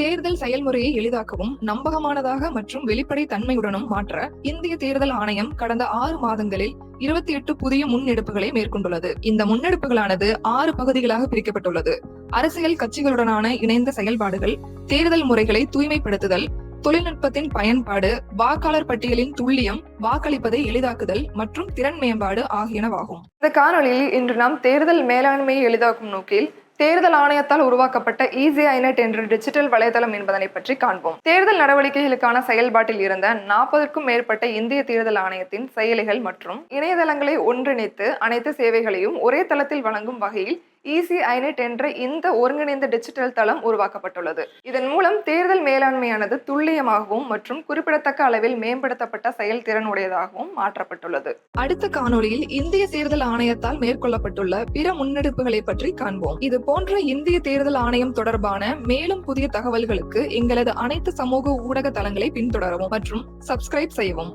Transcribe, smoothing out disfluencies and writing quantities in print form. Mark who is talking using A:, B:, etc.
A: தேர்தல் செயல்முறையை எளிதாக்கவும் நம்பகமானதாக மற்றும் வெளிப்படை தன்மையுடனும் மாற்ற இந்திய தேர்தல் ஆணையம் கடந்த 6 மாதங்களில் 28 புதிய முன்னெடுப்புகளை மேற்கொண்டுள்ளது. இந்த முன்னெடுப்புகளானது 6 பகுதிகளாக பிரிக்கப்பட்டுள்ளது. அரசியல் கட்சிகளுடனான இணைந்த செயல்பாடுகள், தேர்தல் முறைகளை தூய்மைப்படுத்துதல், தொழில்நுட்பத்தின் பயன்பாடு, வாக்காளர் பட்டியலின் துல்லியம், வாக்களிப்பதை எளிதாக்குதல் மற்றும் திறன் மேம்பாடு ஆகியனவாகும்.
B: இந்த காணொலியில் இன்று நாம் தேர்தல் மேலாண்மையை எளிதாக்கும் நோக்கில் தேர்தல் ஆணையத்தால் உருவாக்கப்பட்ட EasyINET என்ற டிஜிட்டல் வலைதளம் என்பதனை பற்றி காண்போம். தேர்தல் நடவடிக்கைகளுக்கான செயல்பாட்டில் இருந்த 40க்கும் மேற்பட்ட இந்திய தேர்தல் ஆணையத்தின் செயலிகள் மற்றும் இணையதளங்களை ஒன்றிணைத்து அனைத்து சேவைகளையும் ஒரே தளத்தில் வழங்கும் வகையில் EasyINET என்ற இந்த ஒருங்கிணைந்த டிஜிட்டல் தளம் உருவாக்கப்பட்டுள்ளது. இதன் மூலம் தேர்தல் மேலாண்மையானது துல்லியமாகவும் மற்றும் குறிப்பிடத்தக்க அளவில் மேம்படுத்தப்பட்ட செயல்திறன் உடையதாகவும் மாற்றப்பட்டுள்ளது.
A: அடுத்த காணொலியில் இந்திய தேர்தல் ஆணையத்தால் மேற்கொள்ளப்பட்டுள்ள பிற முன்னெடுப்புகளை பற்றி காண்போம். இது போன்ற இந்திய தேர்தல் ஆணையம் தொடர்பான மேலும் புதிய தகவல்களுக்கு எங்களது அனைத்து சமூக ஊடக தளங்களை பின்தொடரவும் மற்றும் சப்ஸ்கிரைப் செய்யவும்.